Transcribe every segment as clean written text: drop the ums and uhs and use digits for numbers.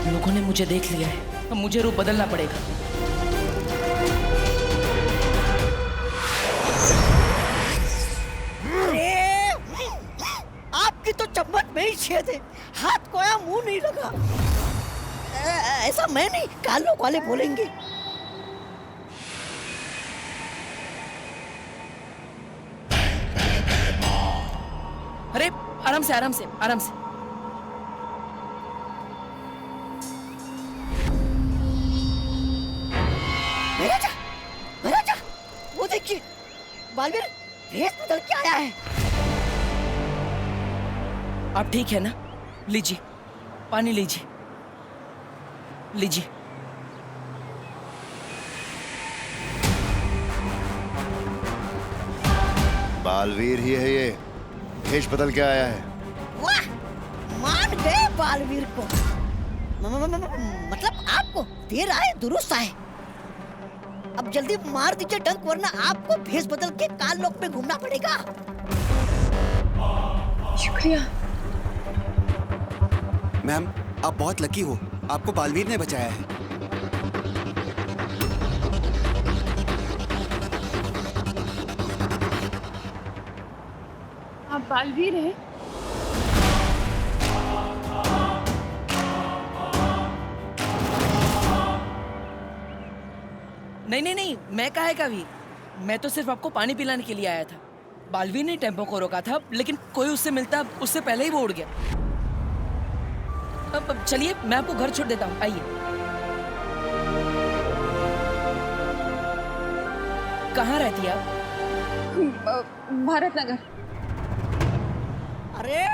लोगों ने मुझे देख लिया है, अब मुझे रूप बदलना पड़ेगा। आपकी तो चम्मच में ही छेद है, हाथ को या मुंह नहीं लगा। ऐसा मैं नहीं, कालों वाले बोलेंगे। अरे आराम से, आराम से, आराम से। महाराजा, वो देखिए, बालवीर भेष बदल के आया है। आप ठीक है ना? लीजिए, पानी लीजिए, लीजिए। बालवीर ही है ये, भेष बदल के आया है। वाह, मान गए बालवीर को। मतलब आपको देर आए दुरुस्त आए। अब जल्दी मार दीजिए डंक, वरना आपको भेष बदल के काल लोक में घूमना पड़ेगा। शुक्रिया मैम, आप बहुत लकी हो, आपको बालवीर ने बचाया है। आप बालवीर हैं? नहीं नहीं नहीं, मैं काहे का वीर? मैं तो सिर्फ आपको पानी पिलाने के लिए आया था। बालवीर ने टेम्पो को रोका था, लेकिन कोई उससे मिलता उससे पहले ही वो उड़ गया। अब चलिए, मैं आपको घर छोड़ देता हूँ, आइए। कहाँ रहती है आप? भारत नगर। अरे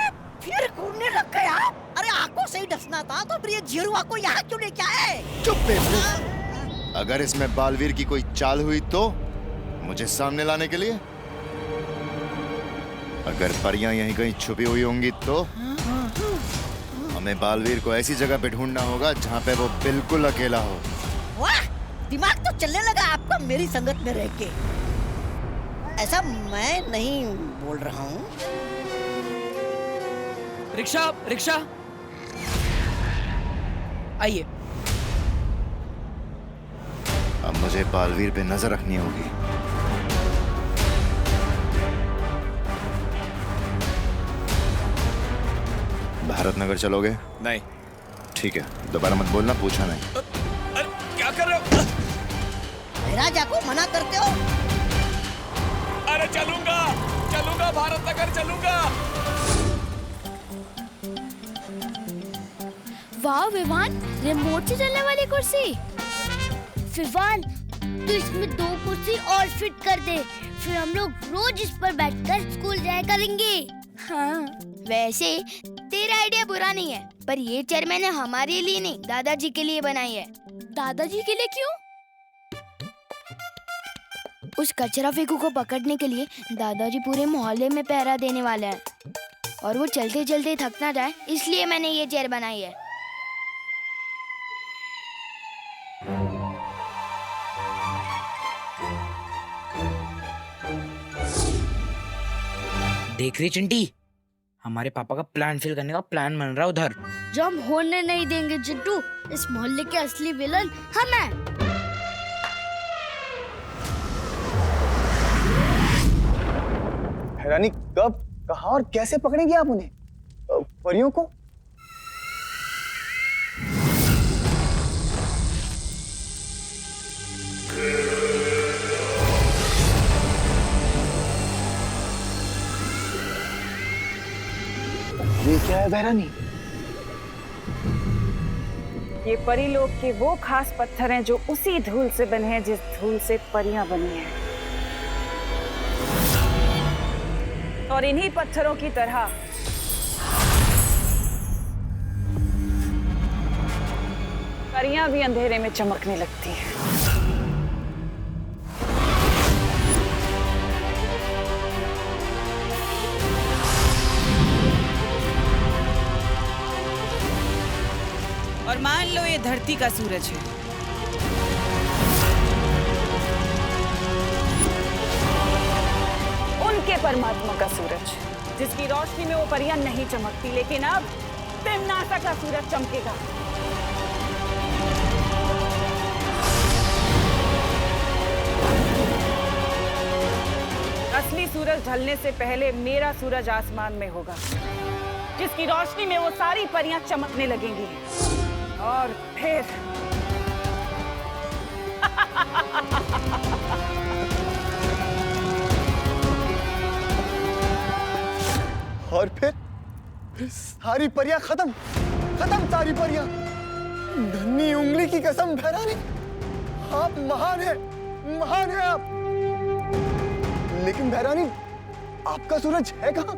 फिर घूमने लग गए आप? अरे आंखों से ही डसना था तो फिर ये जीरुआ को यहाँ क्यों लेके आए? चुप बेवकूफ। अगर इसमें बालवीर की कोई चाल हुई तो मुझे सामने लाने के लिए? अगर परियां यहीं कहीं छुपी हुई होंगी तो हमें बालवीर को ऐसी जगह पे ढूंढना होगा जहाँ पे वो बिल्कुल अकेला हो। वाह, दिमाग तो चलने लगा आपका मेरी संगत में रह के। ऐसा मैं नहीं बोल रहा हूँ। रिक्शा, रिक्शा, आइए। अब मुझे बालवीर पे नजर रखनी होगी। भारत नगर चलोगे? नहीं। ठीक है, दोबारा मत बोलना, पूछा नहीं। अरे क्या कर रहे हो? राजा को मना करते हो? अरे चलूंगा, चलूंगा, भारत नगर चलूंगा। वाह विवान, रिमोट से चलने वाली कुर्सी। विवान, तू इसमें 2 कुर्सी और फिट कर दे, फिर हम लोग रोज इस पर बैठकर स्कूल जाया करेंगे। हाँ, वैसे तेरा आइडिया बुरा नहीं है, पर ये चेयर मैंने हमारे लिए नहीं, दादाजी के लिए बनाई है। दादाजी के लिए क्यों? उस कचरा फेंकू को पकड़ने के लिए दादाजी पूरे मोहल्ले में पहरा देने वाले हैं, और वो चलते चलते थक ना जाए, इसलिए मैंने ये चेयर बनाई है। देख रही चिंटी, हमारे पापा का प्लान फेल करने का प्लान बन रहा है उधर। जो हम होने नहीं देंगे चिट्टू, इस मोहल्ले के असली विलन हम हैं। हैरानी, कब, कहाँ और कैसे पकड़ेंगे आप उन्हें, परियों को? ये क्या है बहरानी? ये परी लोग के वो खास पत्थर हैं जो उसी धूल से बने हैं जिस धूल से परियां बनी हैं। और इन्हीं पत्थरों की तरह परियां भी अंधेरे में चमकने लगती हैं। और मान लो ये धरती का सूरज है। परमात्मा का सूरज, जिसकी रोशनी में वो परियां नहीं चमकती, लेकिन अब तिम्नासा का सूरज चमकेगा। असली सूरज ढलने से पहले मेरा सूरज आसमान में होगा, जिसकी रोशनी में वो सारी परियां चमकने लगेंगी। और फिर और फिर सारी परियां खत्म, खत्म सारी परियां। धन्नी उंगली की कसम भैरानी, आप महान हैं, महान हैं आप। लेकिन भैरानी, आपका सूरज है कहाँ?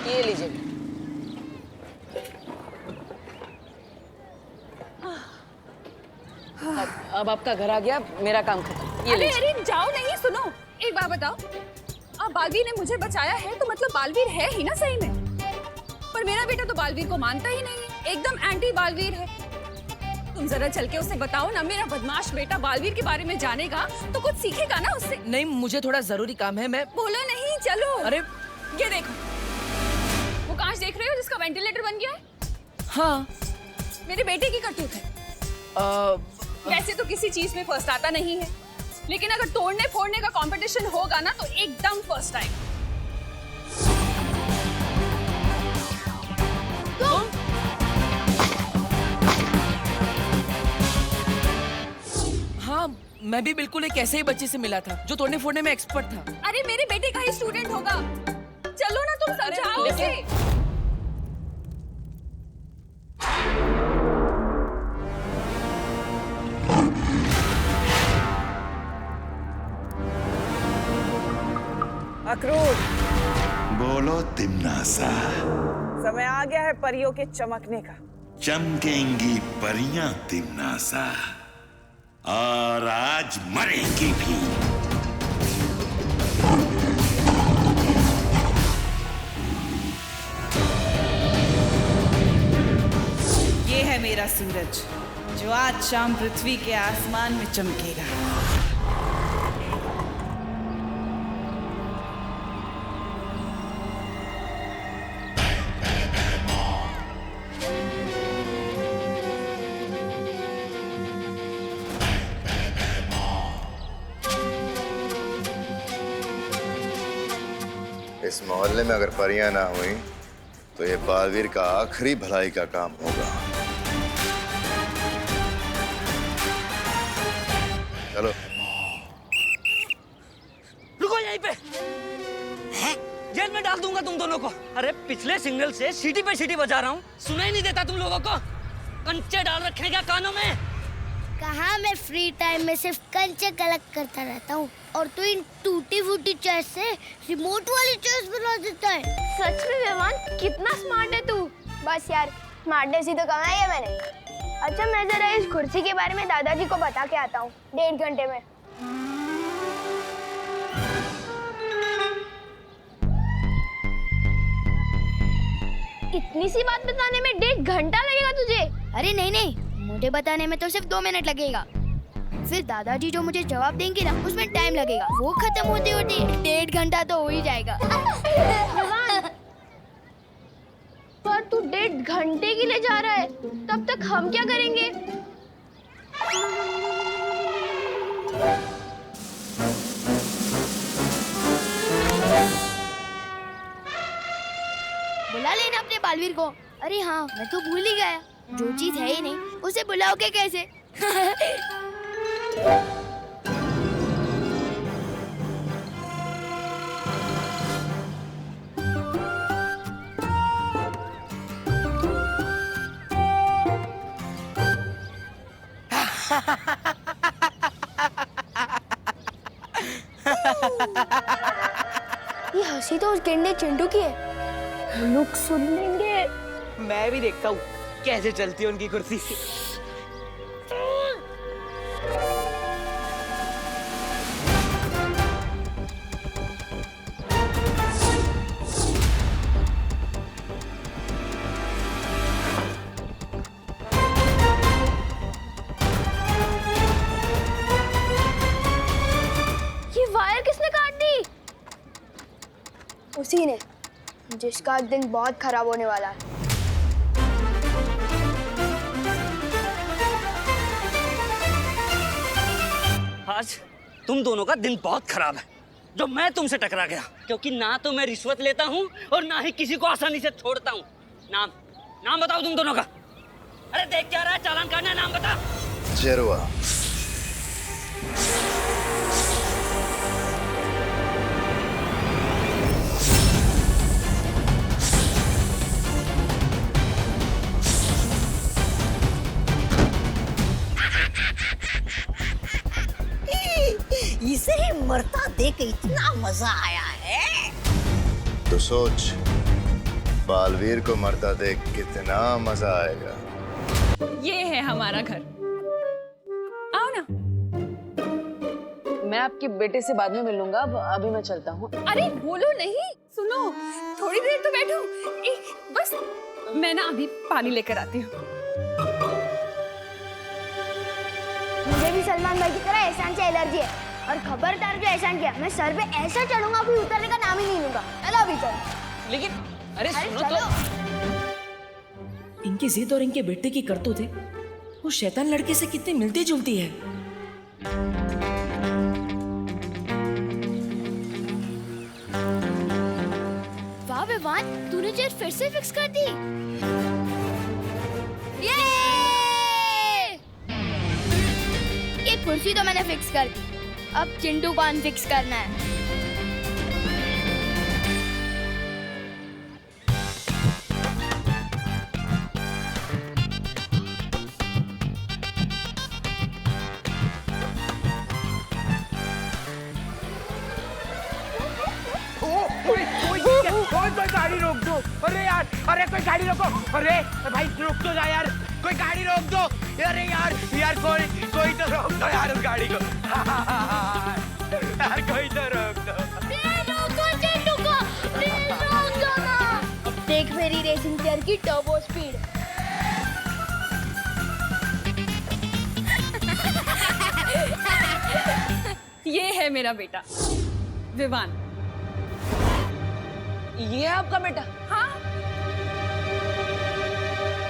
ये लीजिए। अब आपका घर आ गया, मेरा काम खत्म। ये अरे लीजिए। अरे जाओ नहीं, सुनो एक बात बताओ, अब बालवीर ने मुझे बचाया है तो मतलब बालवीर है ही ना सही में। पर मेरा बेटा तो बालवीर को मानता ही नहीं है, एकदम एंटी बालवीर है। तुम जरा चल के उसे बताओ ना, मेरा बदमाश बेटा बालवीर के बारे में जानेगा तो कुछ सीखेगा ना उससे। नहीं, मुझे थोड़ा जरूरी काम है, मैं। बोलो नहीं, चलो। अरे ये देखो, वो कांच देख रहे हो जिसका वेंटिलेटर बन गया है? हाँ। मेरे बेटे की करतूत है। वैसे तो किसी चीज में फर्स्ट आता नहीं है, लेकिन अगर तोड़ने फोड़ने का कंपटीशन होगा ना तो एकदम फर्स्ट आएगा। हाँ, मैं भी बिल्कुल एक ऐसे ही बच्चे से मिला था जो तोड़ने फोड़ने में एक्सपर्ट था। अरे मेरे बेटे का ही स्टूडेंट होगा। चलो ना, तुम समझाओ उसे। अक्रूर, बोलो तिम्नासा। समय आ गया है परियों के चमकने का। चमकेंगी परियां तिम्नासा, और आज मरेंगी भी। ये है मेरा सूरज, जो आज शाम पृथ्वी के आसमान में चमकेगा। इस मोहल्ले में अगर परियां ना हुई तो ये बालवीर का आखिरी भलाई का काम होगा। चलो। रुको यहीं पे। जेल में डाल दूंगा तुम दोनों को। अरे पिछले सिग्नल से सीटी पे सीटी बजा रहा हूँ, सुनाई नहीं देता तुम लोगों को? कंचे डाल रखे हैं क्या कानों में? कहाँ, मैं फ्री टाइम में सिर्फ कंचे कलेक्ट करता रहता हूँ और तू इन टूटी फूटी चेस से रिमोट वाली चेस बना देता है। सच में विवान, कितना स्मार्ट है तू। बस यार, स्मार्टनेस ही तो कमाई है मैंने। अच्छा, मैं जरा इस कुर्सी के बारे में दादाजी को बता के आता हूँ 1.5 घंटे में। इतनी सी बात बताने में 1.5 घंटा लगेगा तुझे? अरे नहीं नहीं, मुझे बताने में तो सिर्फ 2 मिनट लगेगा। फिर दादाजी जो मुझे जवाब देंगे ना, उसमें टाइम लगेगा। वो खत्म होते होते 1.5 घंटा तो हो ही जाएगा। पर तू 1.5 घंटे के लिए जा रहा है, तब तक हम क्या करेंगे? बुला लेना अपने बालवीर को। अरे हाँ, मैं तो भूल ही गया, जो चीज है ही नहीं उसे बुलाओगे कैसे? ये हंसी तो उस गेंडे चिंटू की है। वो लोग सुन लेंगे। मैं भी देखता हूँ कैसे चलती है उनकी कुर्सी। आज इसका दिन बहुत खराब होने वाला है। आज तुम दोनों का दिन बहुत खराब है जो मैं तुमसे टकरा गया, क्योंकि ना तो मैं रिश्वत लेता हूँ और ना ही किसी को आसानी से छोड़ता हूँ। नाम बताओ तुम दोनों का। अरे देख क्या रहा है, चालान काटना है, नाम बता। जरवा। इसे ही मरता देख इतना मजा आया है। तो सोच, बालवीर को मरता देख कितना मजा आएगा। ये है हमारा घर, आओ ना। मैं आपके बेटे से बाद में मिलूंगा, अभी मैं चलता हूँ। अरे बोलो नहीं, सुनो, थोड़ी देर तो बैठो। बस मैं ना अभी पानी लेकर आती हूँ। मुझे भी सलमान भाई की तरह एहसान से एलर्जी है, और खबरदार जो एहसान किया, मैं सर पे ऐसा चढ़ूंगा कोई उतरने का नाम ही नहीं लूंगा। चलो अभी चलो। लेकिन अरे सुनो चलो। तो इनकी जिद और इनके बेटे की करतूत वो शैतान लड़के से कितनी मिलती जुलती है। वाह विवान, तूने चेयर फिर से फिक्स कर दी। ये कुर्सी तो मैंने फिक्स कर दी, अब चिंटू को अनफिक्स करना है। कोई गाड़ी रोक दो। अरे यार, अरे कोई गाड़ी रोको। अरे भाई रोक तो जा यार, कोई गाड़ी रोक दो। अरे यार कोई तो रोक दो यार उस गाड़ी को। यार कोई तो रोक दो। देख मेरी रेसिंग चेयर की टर्बो स्पीड। ये है मेरा बेटा विवान। ये है आपका बेटा? हाँ,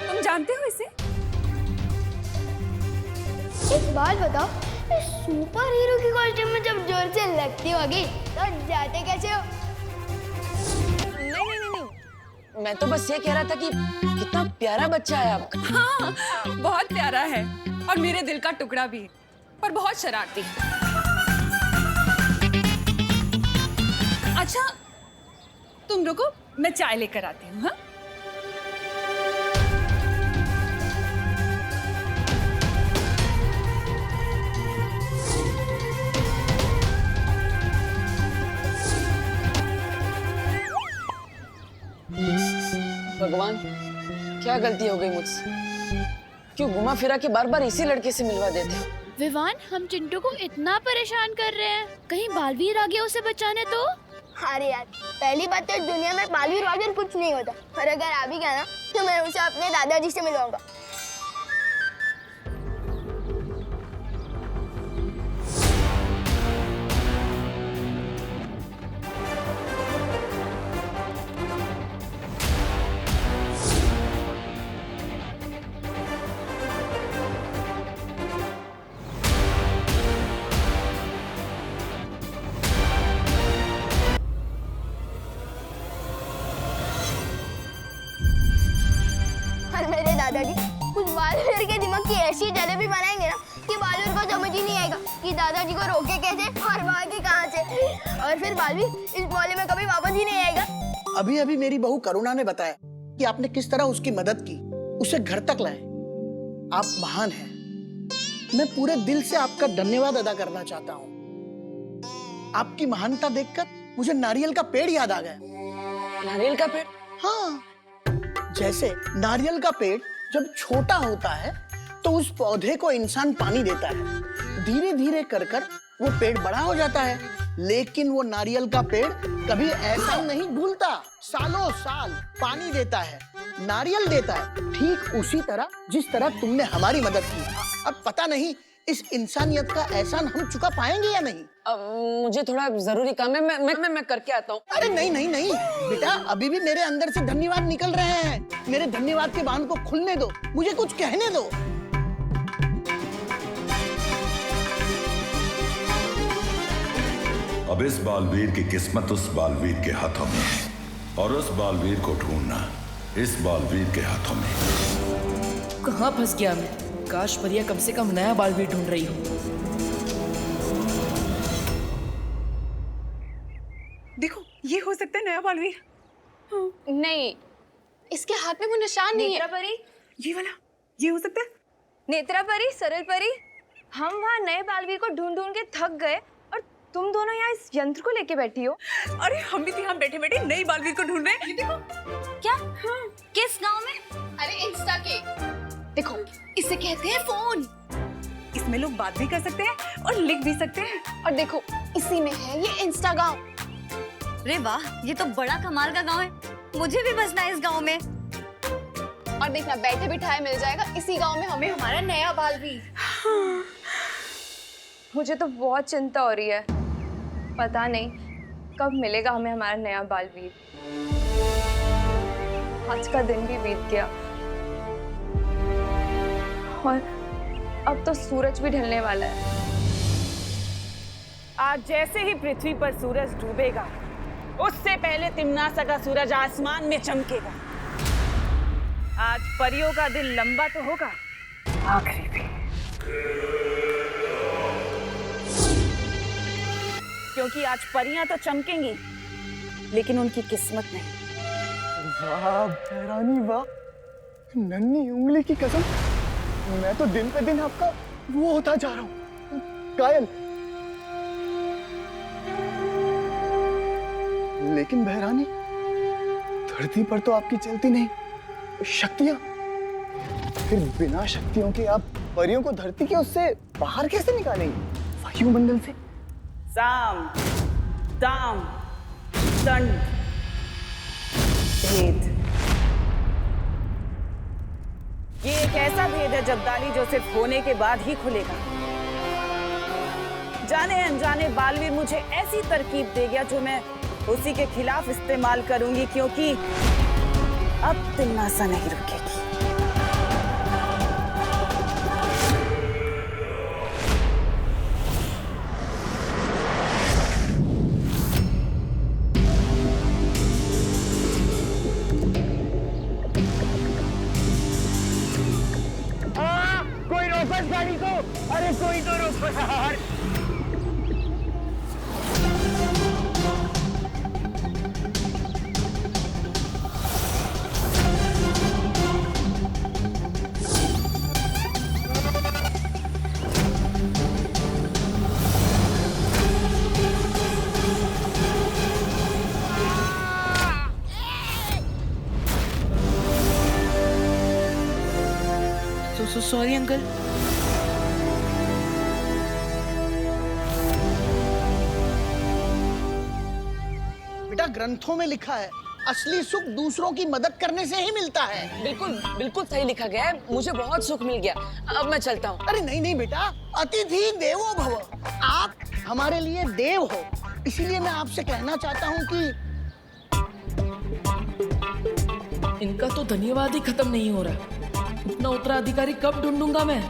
तुम जानते हो इसे? एक बात बताओ, सुपर हीरो की कॉस्ट्यूम में जब जोर से लगती होगी तो जाते कैसे हो? नहीं, मैं तो बस ये कह रहा था कि कितना प्यारा बच्चा है आपका। हाँ, बहुत प्यारा है और मेरे दिल का टुकड़ा भी है, पर बहुत शरारती है। अच्छा, तुम रुको, मैं चाय लेकर आती हूँ। हाँ? भगवान, क्या गलती हो गई मुझसे? क्यों घुमा फिरा के बार बार इसी लड़के से मिलवा देते हो? विवान, हम चिंटू को इतना परेशान कर रहे हैं, कहीं बालवीर आ गया उसे बचाने तो? अरे यार, पहली बात तो दुनिया में बालवीर वगैरह कुछ नहीं होता, और अगर आ भी गया ना तो मैं उसे अपने दादाजी से मिलवाऊंगा। मेरे दादाजी कुछ बालवीर के दिमाग की ऐसी जलेबी बनाएंगे ना कि बालवीर को समझ ही नहीं आएगा कि दादाजी को रोके कैसे और भागे कहाँ से, और फिर बालवीर इस मोहल्ले में कभी वापस ही नहीं आएगा। अभी अभी मेरी बहू करुणा ने बताया कि आपने किस तरह उसकी मदद की, उसे घर तक लाए। आप महान हैं। मैं पूरे दिल से आपका धन्यवाद अदा करना चाहता हूँ। आपकी महानता देखकर मुझे नारियल का पेड़ याद आ गया। नारियल का पेड़? हाँ, जैसे नारियल का पेड़ जब छोटा होता है तो उस पौधे को इंसान पानी देता है, धीरे धीरे कर कर वो पेड़ बड़ा हो जाता है। लेकिन वो नारियल का पेड़ कभी ऐसा नहीं भूलता, सालों साल पानी देता है, नारियल देता है, ठीक उसी तरह जिस तरह तुमने हमारी मदद की। अब पता नहीं इस इंसानियत का एहसान हम चुका पाएंगे या नहीं? मुझे थोड़ा जरूरी काम है, मैं करके आता हूँ। अरे नहीं नहीं नहीं बेटा, अभी भी मेरे अंदर से धन्यवाद निकल रहे हैं। मेरे धन्यवाद के बांध को खुलने दो, मुझे कुछ कहने दो। अब इस बालवीर की किस्मत उस बालवीर के हाथों में है और उस बालवीर को ढूंढना इस बालवीर के हाथों में। कहाँ फंस गया मैं? काश परिया कम से कम नया बालवीर ढूंढ रही हो। देखो, ये हो सकता है नया बालवीर। नहीं, इसके हाथ में वो निशान नहीं है। नेत्रा परी, ये वाला, ये हो सकता है। नेत्रा परी, सरल परी, हम वहाँ नए बालवीर को ढूंढ ढूंढ के थक गए और तुम दोनों यहाँ इस यंत्र को लेके बैठी हो। अरे हम भी यहाँ बैठे बैठे नई बालवीर को ढूंढ रहे हैं। ये देखो। क्या? किस गांव में? अरे इंस्टा के। देखो, इसे कहते हैं फोन। इसमें लोग बात भी कर सकते हैं और लिख भी सकते हैं। और देखो, इसी में है ये इंस्टा गांव। अरे वाह, ये तो बड़ा कमाल का गांव है। मुझे भी बसना है इस गांव में। और देखना, बैठे बिठाए मिल जाएगा इसी गांव में हमें हमारा नया बालवीर। मुझे तो बहुत चिंता हो रही है। पता नहीं कब मिलेगा हमें हमारा नया बालवीर। आज का दिन भी बीत गया और अब तो सूरज भी ढलने वाला है। आज जैसे ही पृथ्वी पर सूरज डूबेगा, उससे पहले तिम्नासा का सूरज आसमान में चमकेगा। आज परियों का दिन लंबा तो होगा, आखिरी भी। क्योंकि आज परियां तो चमकेंगी, लेकिन उनकी किस्मत नहीं। वाह भैरानी वाह, नन्ही उंगली की कसम, मैं तो दिन पे दिन आपका वो होता जा रहा हूँ, कायल। लेकिन भैरानी, धरती पर तो आपकी चलती नहीं शक्तियां, फिर बिना शक्तियों के आप परियों को धरती के उससे बाहर कैसे निकालेंगे, वायुमंडल से? साम, दाम, दंड, भेद। ये एक ऐसा भेद है जब्दाली जो सिर्फ होने के बाद ही खुलेगा। जाने अनजाने बालवीर मुझे ऐसी तरकीब दे गया जो मैं उसी के खिलाफ इस्तेमाल करूंगी, क्योंकि अब तिम्नासा नहीं रुकेगी। कोई रोको इस गाड़ी को। अरे कोई तो रोको यार। Sorry uncle. बेटा, ग्रंथों में लिखा है, असली सुख दूसरों की मदद करने से ही मिलता है। बिल्कुल बिल्कुल सही लिखा गया है। मुझे बहुत सुख मिल गया। अब मैं चलता हूँ। अरे नहीं नहीं बेटा, अतिथि देवो भव। आप हमारे लिए देव हो, इसीलिए मैं आपसे कहना चाहता हूँ कि इनका तो धन्यवाद ही खत्म नहीं हो रहा। इतना उत्तराधिकारी कब ढूंढूंगा मैं?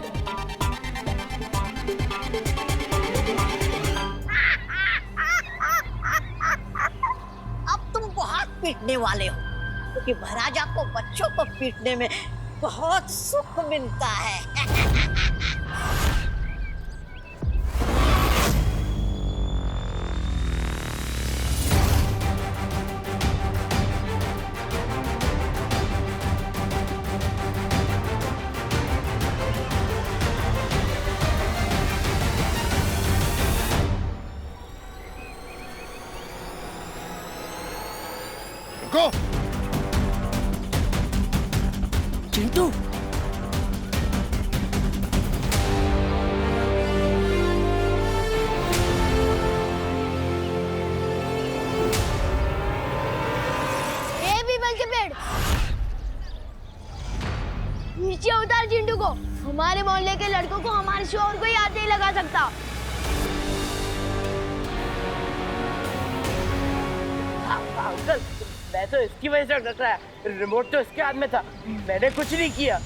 अब तुम बहुत पीटने वाले हो, क्योंकि महाराजा को बच्चों को पीटने में बहुत सुख मिलता है। रुको। चिंटू, ए पीपल के पेड़, नीचे उतार चिंटू को। हमारे मोहल्ले के लड़कों को हमारे शोर कोई हाथ नहीं लगा सकता। अंकल मैं तो इसकी वजह से डर रहा है, रिमोट तो इसके हाथ में था, मैंने कुछ नहीं किया।